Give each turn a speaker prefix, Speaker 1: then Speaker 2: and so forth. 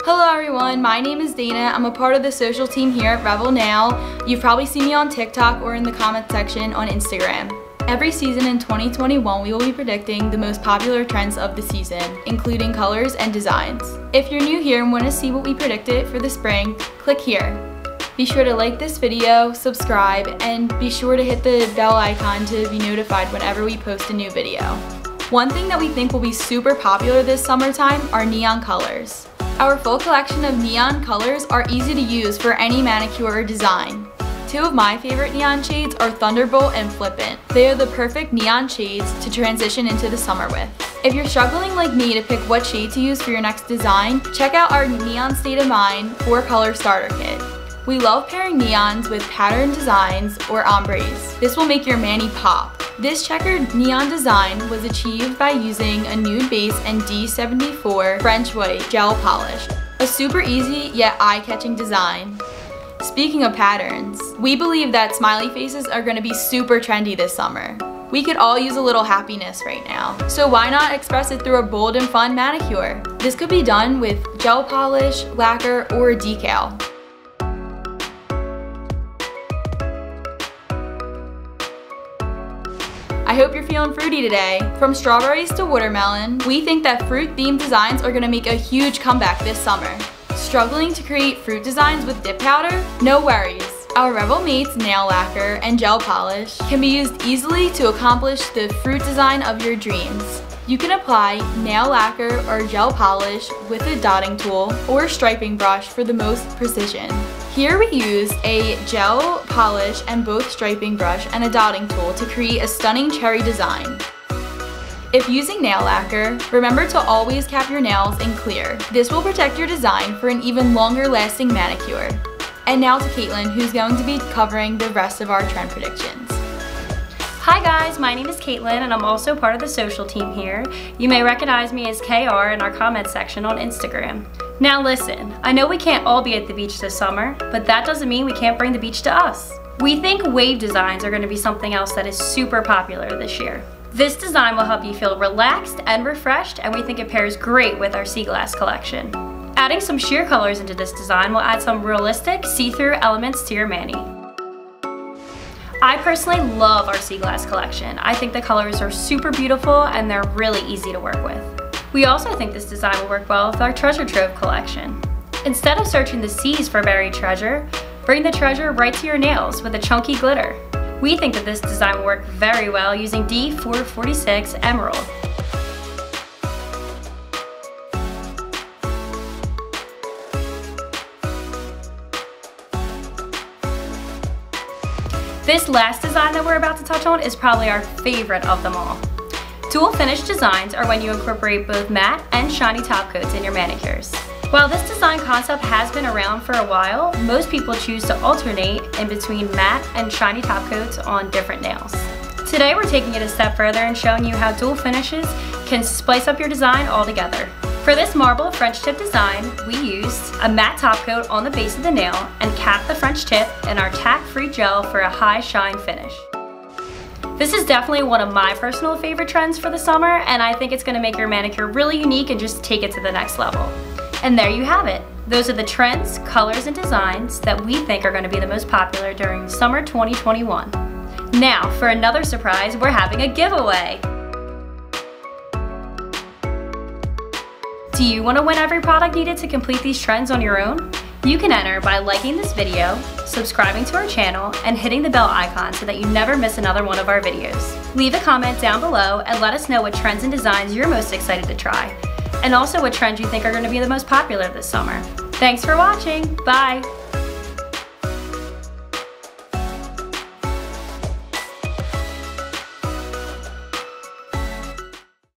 Speaker 1: Hello everyone, my name is Dana. I'm a part of the social team here at Revel now. You've probably seen me on TikTok or in the comment section on Instagram. Every season in 2021, we will be predicting the most popular trends of the season, including colors and designs. If you're new here and want to see what we predicted for the spring, click here. Be sure to like this video, subscribe, and be sure to hit the bell icon to be notified whenever we post a new video. One thing that we think will be super popular this summertime are neon colors. Our full collection of neon colors are easy to use for any manicure or design. Two of my favorite neon shades are Thunderbolt and Flippant. They are the perfect neon shades to transition into the summer with. If you're struggling like me to pick what shade to use for your next design, check out our Neon State of Mind 4-color starter kit. We love pairing neons with pattern designs or ombres. This will make your mani pop. This checkered neon design was achieved by using a nude base and D74 French White Gel Polish. A super easy yet eye-catching design. Speaking of patterns, we believe that smiley faces are going to be super trendy this summer. We could all use a little happiness right now. So why not express it through a bold and fun manicure? This could be done with gel polish, lacquer, or a decal. I hope you're feeling fruity today. From strawberries to watermelon, we think that fruit-themed designs are gonna make a huge comeback this summer. Struggling to create fruit designs with dip powder? No worries. Our Revel Mates nail lacquer and gel polish can be used easily to accomplish the fruit design of your dreams. You can apply nail lacquer or gel polish with a dotting tool or striping brush for the most precision. Here we used a gel polish and both striping brush and a dotting tool to create a stunning cherry design. If using nail lacquer, remember to always cap your nails in clear. This will protect your design for an even longer lasting manicure. And now to Katelyn, who's going to be covering the rest of our trend predictions.
Speaker 2: Hi guys, my name is Katelyn and I'm also part of the social team here. You may recognize me as KR in our comment section on Instagram. Now listen, I know we can't all be at the beach this summer, but that doesn't mean we can't bring the beach to us. We think wave designs are going to be something else that is super popular this year. This design will help you feel relaxed and refreshed, and we think it pairs great with our sea glass collection. Adding some sheer colors into this design will add some realistic, see-through elements to your mani. I personally love our sea glass collection. I think the colors are super beautiful and they're really easy to work with. We also think this design will work well with our treasure trove collection. Instead of searching the seas for buried treasure, bring the treasure right to your nails with a chunky glitter. We think that this design will work very well using D345 Emerald. This last design that we're about to touch on is probably our favorite of them all. Dual finish designs are when you incorporate both matte and shiny top coats in your manicures. While this design concept has been around for a while, most people choose to alternate in between matte and shiny top coats on different nails. Today we're taking it a step further and showing you how dual finishes can spice up your design altogether. For this marble French tip design, we used a matte top coat on the base of the nail and capped the French tip in our tack-free gel for a high shine finish. This is definitely one of my personal favorite trends for the summer, and I think it's going to make your manicure really unique and just take it to the next level. And there you have it. Those are the trends, colors, and designs that we think are going to be the most popular during summer 2021. Now, for another surprise, we're having a giveaway. Do you want to win every product needed to complete these trends on your own? You can enter by liking this video, subscribing to our channel, and hitting the bell icon so that you never miss another one of our videos. Leave a comment down below and let us know what trends and designs you're most excited to try, and also what trends you think are going to be the most popular this summer. Thanks for watching. Bye!